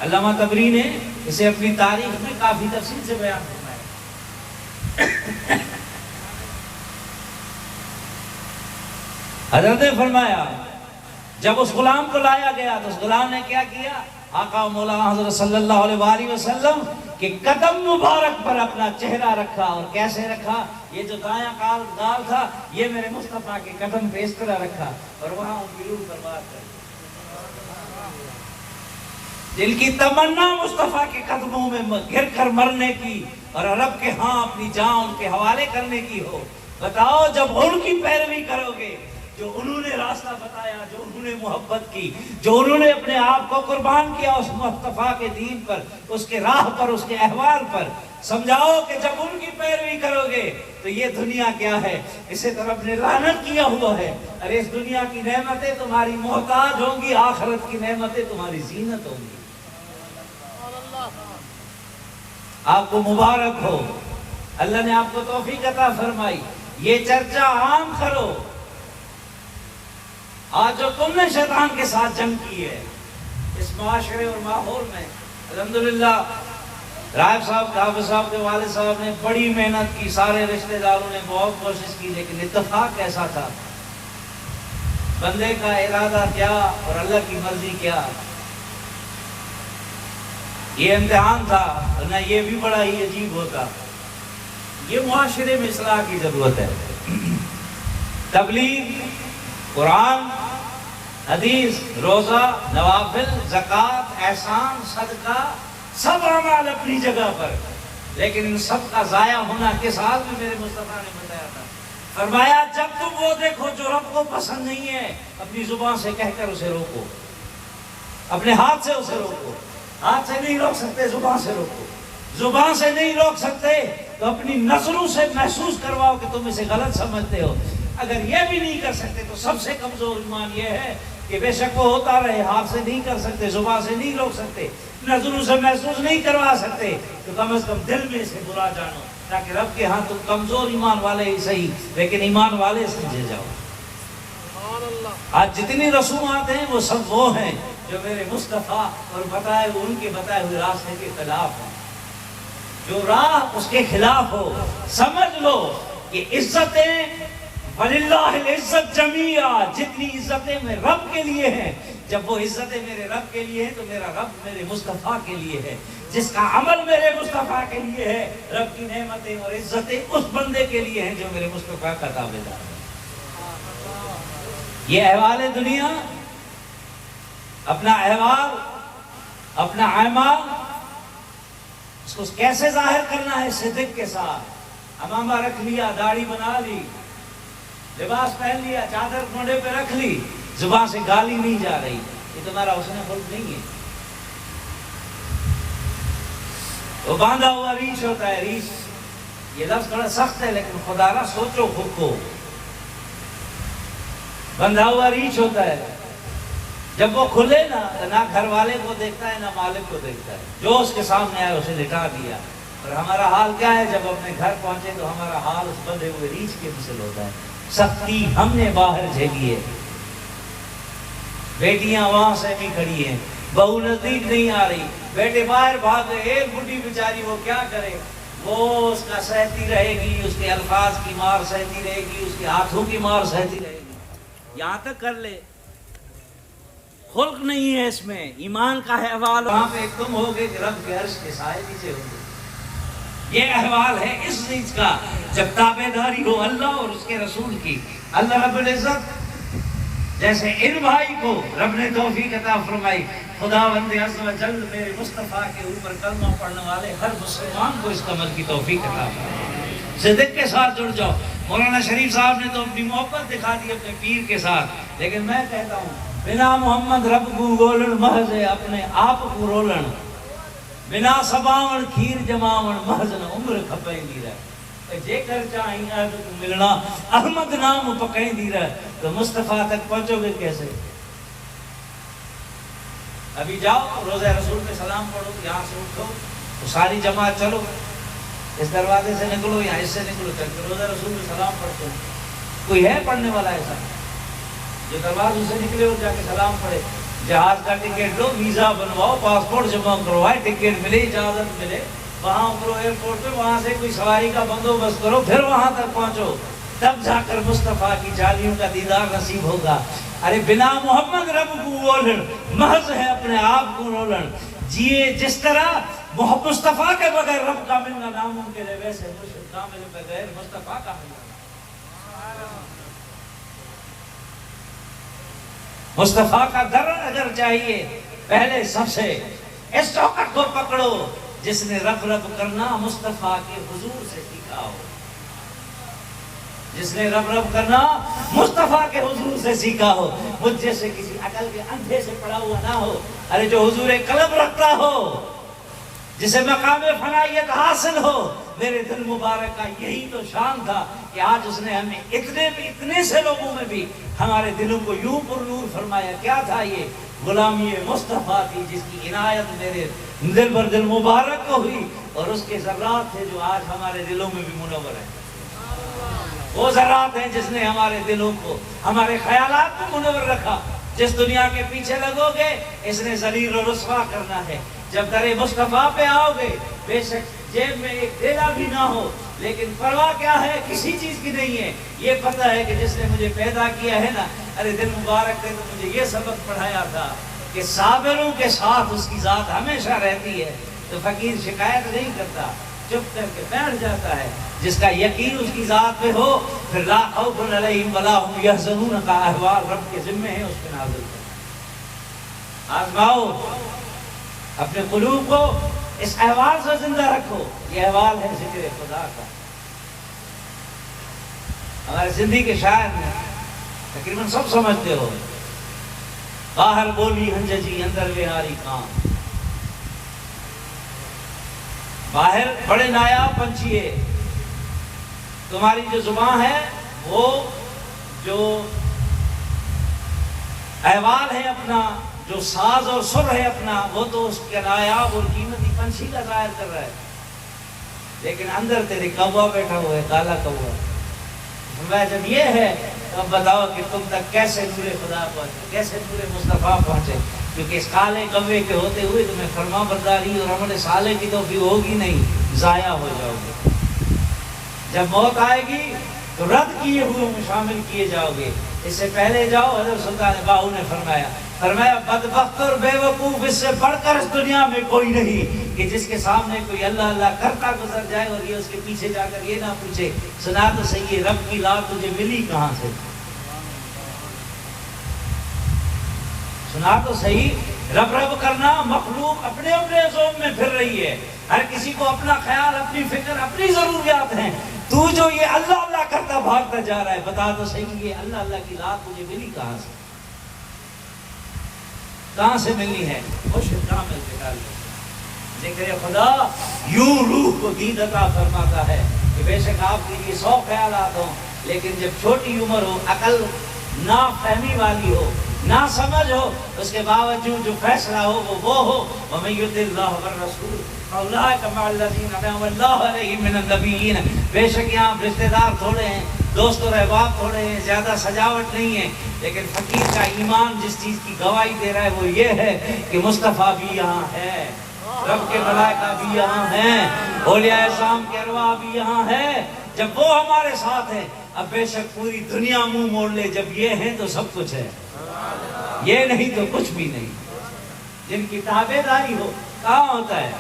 علامہ طبری نے اسے اپنی تاریخ میں کافی تفصیل سے بیان فرمایا۔ حضرت نے فرمایا جب اس غلام کو لایا گیا تو اس غلام نے کیا کیا؟ آقا و مولانا حضرت صلی اللہ علیہ وآلہ وسلم کہ قدم مبارک پر اپنا چہرہ رکھا، اور کیسے رکھا؟ یہ جو دایاں گال تھا یہ میرے مصطفیٰ کے قدم پہ اس طرح رکھا، اور وہاں ان کی روح برباد کر دل کی تمنا مصطفیٰ کے قدموں میں گر کر مرنے کی اور رب کے ہاں اپنی جان ان کے حوالے کرنے کی ہو۔ بتاؤ جب ان کی پیروی کرو گے، جو انہوں نے راستہ بتایا، جو انہوں نے محبت کی، جو انہوں نے اپنے آپ کو قربان کیا اس مصطفیٰ کے دین پر، اس کے راہ پر، اس کے احوال پر، سمجھاؤ کہ جب ان کی پیروی کرو گے تو یہ دنیا کیا ہے؟ اسے تو رب نے لعنت کیا ہوا ہے۔ ارے اس دنیا کی نعمتیں تمہاری محتاج ہوں گی، آخرت کی نعمتیں تمہاری زینت ہوں گی۔ آپ کو مبارک ہو، اللہ نے آپ کو توفیق عطا فرمائی۔ یہ چرچا عام کرو۔ آج جو تم نے شیطان کے ساتھ جنگ کی ہے اس معاشرے اور ماحول میں، الحمدللہ رائب صاحب حافظ صاحب کے والد صاحب نے بڑی محنت کی، سارے رشتہ داروں نے بہت کوشش کی، لیکن اتفاق ایسا تھا، بندے کا ارادہ کیا اور اللہ کی مرضی کیا، یہ امتحان تھا، ورنہ یہ بھی بڑا ہی عجیب ہوتا۔ یہ معاشرے میں اصلاح کی ضرورت ہے۔ تبلیغ، قرآن، حدیث، روزہ، نوافل، زکوٰۃ، احسان، صدقہ، سب اعمال اپنی جگہ پر، لیکن ان سب کا ضائع ہونا کس حال میں میرے مصطفیٰ نے بتایا تھا۔ فرمایا جب تم وہ دیکھو جو رب کو پسند نہیں ہے، اپنی زبان سے کہہ کر اسے روکو، اپنے ہاتھ سے اسے روکو۔ ہاتھ سے نہیں روک سکتے، زبان سے روکو۔ زبان سے نہیں روک سکتے تو اپنی نظروں سے محسوس کرواؤ کہ تم اسے غلط سمجھتے ہو۔ اگر یہ بھی نہیں کر سکتے تو سب سے کمزور ایمان یہ ہے کہ بے شک وہ ہوتا رہے، ہاتھ سے نہیں کر سکتے، زبان سے نہیں روک سکتے، نظروں سے محسوس نہیں کروا سکتے، تو کم از کم دل میں اسے برا جانو، تاکہ رب کے ہاں تم کمزور ایمان والے ہی صحیح لیکن ایمان والے سمجھے جاؤ۔ آج جتنی رسومات ہیں وہ سب وہ ہیں جو میرے مصطفیٰ اور ان کے بتائے ہوئے راستے کے خلاف ہیں۔ جو راہ اس کے خلاف ہو، سمجھ لو کہ عزتیں وَلِلَّهِ الْعِزَّةُ جَمِيعًا، جتنی عزتیں میں رب کے لیے ہیں، جب وہ عزتیں میرے رب کے لیے ہیں تو میرا رب میرے مصطفیٰ کے لیے ہے۔ جس کا عمل میرے مصطفیٰ کے لیے ہے، رب کی نعمتیں اور عزتیں اس بندے کے لیے ہیں جو میرے مصطفیٰ کا تابعدار ہے۔ یہ احوال دنیا، اپنا احوال، اپنا اعمال، اس کو کیسے ظاہر کرنا ہے؟ صدق کے ساتھ، امامہ رکھ لیا، داڑھی بنا لی، لباس پہن لیا، چادر موڑے پہ رکھ لی، زبان سے گالی نہیں جا رہی، یہ تمہارا حسن خلق نہیں ہے۔ وہ باندھا ہوا ریش ہوتا ہے، ریش یہ لفظ تھوڑا سخت ہے لیکن خدا را سوچو خود کو، بندھا ہوا ریچھ ہوتا ہے، جب وہ کھلے نا تو نہ گھر والے کو دیکھتا ہے نہ مالک کو دیکھتا ہے، جو اس کے سامنے آئے اسے لٹا دیا۔ اور ہمارا حال کیا ہے؟ جب اپنے گھر پہنچے تو ہمارا حال اس بندھے ہوئے ریچھ کے مثل ہوتا ہے۔ سختی ہم نے باہر جھیلی ہے، بیٹیاں وہاں سے بھی کھڑی ہیں، بہو نزدیک نہیں آ رہی، بیٹے باہر بھاگ گئے، ایک بڈھی بیچاری وہ کیا کرے؟ وہ اس کا سہتی رہے گی، اس کے الفاظ کی مار سہتی رہے گی، اس کے ہاتھوں کی مار سہتی رہے گی، یہاں تک کر لے۔ خلق نہیں ہے اس میں، ایمان کا ہے احوال، وہاں پہ ایک تم ہوگے کہ رب کے عرش کے سائے نیچے ہوں گے۔ یہ احوال ہے اس چیز کا جب تابعداری ہو اللہ اور اس کے رسول کی۔ اللہ رب العزت جیسے ان بھائی کو رب نے توفیق عطا فرمائی، خداوند عز و جل میرے مصطفیٰ کے اوپر کلمہ پڑھنے والے ہر مسلمان کو اس عمل کی توفیق عطا فرمائی۔ صدق کے ساتھ جڑ جاؤ۔ مولانا شریف صاحب نے تو اپنی محبت دکھا دی اپنے پیر کے ساتھ، لیکن میں کہتا ہوں بنا محمد رب کو گولن محض اپنے آپ کو رولن، بنا سباون کھیر جماون محض نہ عمر کھپیں دی رہے، جے کر چاہیں عہد کو ملنا احمد نام پکیں دی رہے تو مصطفیٰ تک پہنچو گے کیسے؟ ابھی جاؤ روزہ رسول پہ سلام پڑھو، یہاں سے اٹھو تو ساری جماعت چلو، اس دروازے سے نکلو یا اس سے نکلو، چل کے روزہ رسول پہ سلام پڑھتے ہیں۔ کوئی ہے پڑھنے والا ایسا جو دروازے سے نکلے اور جا کے سلام پڑھے؟ جہاز کا ٹکٹ لو، ویزا بنواؤ، پاسپورٹ جمع کروائے، ٹکٹ ملے، اجازت ملے، وہاں اترو ایئرپورٹ پہ، وہاں سے کوئی سواری کا بندوبست کرو، پھر وہاں تک پہنچو، تب جا کر مصطفیٰ کی جالیوں کا دیدار نصیب ہوگا۔ ارے بنا محمد رب کو اولڑ، محض ہے اپنے آپ کو رولڑ، جیے جس طرح مصطفیٰ کے بغیر رب کا ملنا ناممکن ہے، ویسے مرشد کامل بغیر مصطفیٰ کا ملنا۔ مصطفیٰ کا در اگر چاہیے، پہلے سب سے اس چوکٹ کو پکڑو، جس نے رب رب کرنا مصطفیٰ کے حضور سے سیکھا ہو، جس نے رب رب کرنا مصطفیٰ کے حضور سے سیکھا ہو، مجھ جیسے کسی عقل کے اندھے سے پڑا ہوا نہ ہو، ارے جو حضور قلب رکھتا ہو، جسے مقام فنائیت حاصل ہو، میرے دل مبارک کا یہی تو شان تھا کہ آج اس نے ہمیں اتنے سے لوگوں میں بھی ہمارے دلوں کو یوں پر نور فرمایا۔ کیا تھا یہ؟ غلامی مصطفیٰ تھی، جس کی عنایت میرے دل پر دل مبارک کو ہوئی، اور اس کے ذرات تھے جو آج ہمارے دلوں میں بھی منور ہیں۔ وہ ذرات ہیں جس نے ہمارے دلوں کو، ہمارے خیالات کو منور رکھا۔ جس دنیا کے پیچھے لگو گے، اس نے ذلیل و رسوا کرنا ہے۔ جب در مصطفیٰ پہ آؤ گے، بے شک جیب میں ایک ڈیلا بھی نہ ہو، لیکن پرواہ کیا ہے؟ کسی چیز کی نہیں ہے۔ یہ پتہ ہے کہ جس نے مجھے پیدا کیا ہے نا، ارے دل مبارک نے تو مجھے یہ سبق پڑھایا تھا کہ صابروں کے ساتھ اس کی ذات ہمیشہ رہتی ہے۔ تو فقیر شکایت نہیں کرتا، چپ کر کے بیٹھ جاتا ہے۔ جس کا یقین اس کی ذات پہ ہو، پھر لا خوف علیہم ولا هم یحزنون کا احوال رب کے ذمہ ہے، اس پہ نازل کر۔ آزماؤ اپنے قلوب کو، اس احوال سے زندہ رکھو۔ یہ احوال ہے ذکر خدا کا۔ ہمارے زندگی کے شاعر نے تقریباً سب سمجھتے ہو، باہر بولی ہنججی اندر وہاری کام، باہر بڑے نایاب پنچھی ہے، تمہاری جو زبان ہے، وہ جو احوال ہے اپنا، جو ساز اور سر ہے اپنا، وہ تو اس کے نایاب اور قیمتی پنچھی کا ظاہر کر رہا ہے، لیکن اندر تیرے کوا بیٹھا ہوا ہے، کالا کوا۔ فرمایا جب یہ ہے تو اب بتاؤ کہ تم تک کیسے نور خدا پہنچے، کیسے نور مصطفیٰ پہنچے، کیونکہ اس کالے کوے کے ہوتے ہوئے تمہیں فرما برداری اور عمل صالح کی توفیق ہوگی نہیں، ضائع ہو جاؤ گے۔ جب موت آئے گی تو رد کیے ہوئے میں شامل کیے جاؤ گے۔ اس سے پہلے جاؤ، حضرت سلطان باہو نے فرمایا بدبخت اور بے وقوف اس سے بڑھ کر اس دنیا میں کوئی نہیں کہ جس کے سامنے کوئی اللہ اللہ کرتا گزر جائے اور یہ اس کے پیچھے جا کر یہ نہ پوچھے سنا تو صحیح رب کی لا تجھے ملی کہاں سے، سنا تو صحیح رب رب کرنا۔ مخلوق اپنے اپنے زوم میں پھر رہی ہے، ہر کسی کو اپنا خیال، اپنی فکر، اپنی ضروریات ہیں۔ تو جو یہ اللہ اللہ کرتا بھاگتا جا رہا ہے، بتا تو صحیح یہ اللہ اللہ کی لا تجھے ملی کہاں سے، کہاں سے ملنی ہے؟ مرشد کامل کے ڈال ذکر خدا یوں روح کو دید عطا فرماتا ہے کہ بے شک آپ کے لیے 100 خیالات ہوں، لیکن جب چھوٹی عمر ہو، عقل نا فہمی والی ہو، نا سمجھ ہو، اس کے باوجود جو فیصلہ ہو وہ ہو۔ وَمَن يُطِعِ اللَّهَ وَالرَّسُولَ فَأُولَٰئِكَ مَعَ الَّذِينَ أَنْعَمَ اللَّهُ عَلَيْهِم مِّنَ النَّبِيِّينَ۔ بے شک یہاں رشتہ دار تھوڑے ہیں، دوست اور احباب تھوڑے ہیں، زیادہ سجاوٹ نہیں ہے، لیکن فقیر کا ایمان جس چیز کی گواہی دے رہا ہے وہ یہ ہے کہ مصطفیٰ بھی یہاں ہے، رب کے ملائکہ بھی یہاں ہیں، اولیاء اعظام کے ارواح بھی یہاں ہے۔ جب وہ ہمارے ساتھ ہیں، اب بے شک پوری دنیا منہ موڑ لے، جب یہ ہیں تو سب کچھ ہے، یہ نہیں تو کچھ بھی نہیں۔ جن کی تابع داری ہو کہاں ہوتا ہے؟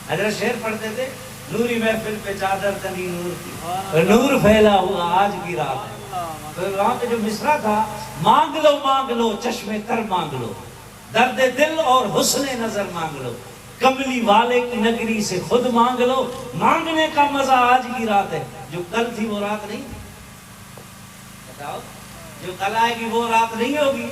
حضرت شعر پڑھتے تھے، نوری محفل پہ چادر تنی نور کی، نور پھیلا ہوا آج کی رات ہے۔ تو وہاں پہ جو مصرع تھا، مانگ لو چشم تر مانگ لو، درد دل اور حسن نظر مانگ لو، کملی والے کی نگری سے خود مانگ لو، مانگنے کا مزہ آج کی رات ہے، جو کل تھی وہ رات نہیں، بتاؤ جو کل آئے گی وہ رات نہیں ہوگی،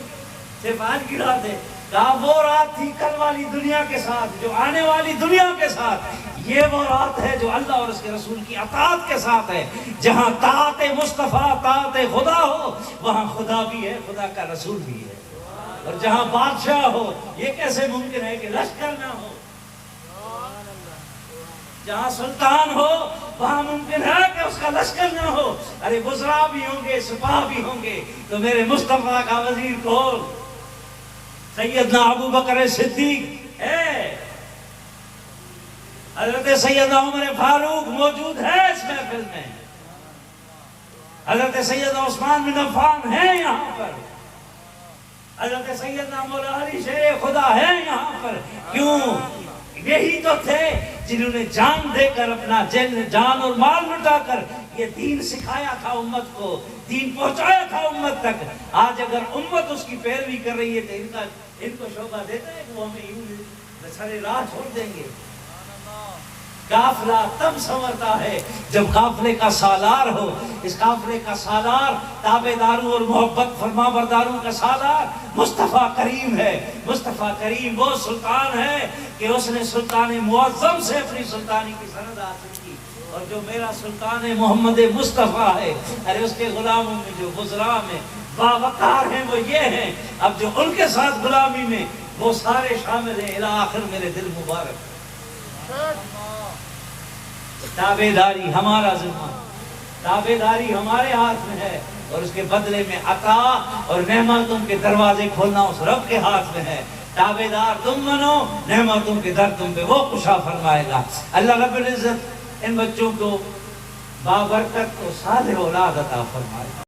صرف آج کی رات ہے۔ کہا وہ رات تھی کل والی دنیا کے ساتھ، جو آنے والی دنیا کے ساتھ، یہ وہ رات ہے جو اللہ اور اس کے رسول کی اطاعت کے ساتھ ہے۔ جہاں طاعت مصطفیٰ طاعت خدا ہو، وہاں خدا بھی ہے، خدا کا رسول بھی ہے۔ اور جہاں بادشاہ ہو، یہ کیسے ممکن ہے کہ لشکر نہ ہو؟ جہاں سلطان ہو وہاں ممکن ہے کہ اس کا لشکر نہ ہو۔ ارے وزراء بھی ہوں گے، سپاہ بھی ہوں گے، تو میرے مصطفیٰ کا وزیر کون؟ سیدنا ابو بکر صدیق ہے، حضرت سیدنا عمر فاروق موجود ہے اس محفل میں، حضرت سیدنا عثمان بن عفان ہے یہاں پر، حضرت سیدنا مولا علی شیر خدا ہے یہاں پر۔ کیوں؟ یہی تو تھے جنہوں نے جان دے کر اپنا جان اور مال لٹا کر یہ دین سکھایا تھا امت کو، دین پہنچایا تھا امت تک۔ آج اگر امت اس کی پیروی کر رہی ہے تو ان کو شوبہ دیتا ہے کہ وہ ہمیں یوں بسارے راہ چھوڑ دیں گے۔ قافلہ تب سنورتا ہے جب قافلے کا سالار ہو۔ اس قافلے کا سالار تابعداروں اور محبت فرما برداروں کا سالار مصطفیٰ کریم ہے۔ مصطفیٰ کریم وہ سلطان ہے کہ اس نے سلطان معظم سے اپنی سلطانی کی سند حاصل کی، اور جو میرا سلطان محمد مصطفیٰ ہے، ارے اس کے غلاموں میں جو وزراء میں باوقار ہیں وہ یہ ہیں، اب جو ان کے ساتھ غلامی میں وہ سارے شامل ہیں، الی آخر میرے دل مبارک۔ تابعداری ہمارا ذمہ، تابعداری ہمارے ہاتھ میں ہے، اور اس کے بدلے میں عطا اور نعمتوں کے دروازے کھولنا اس رب کے ہاتھ میں ہے۔ تابعدار تم بنو، نعمتوں کے در تم پہ وہ کشا فرمائے گا۔ اللہ رب العزت ان بچوں کو بابرکت اور صالح اولاد عطا فرمائے۔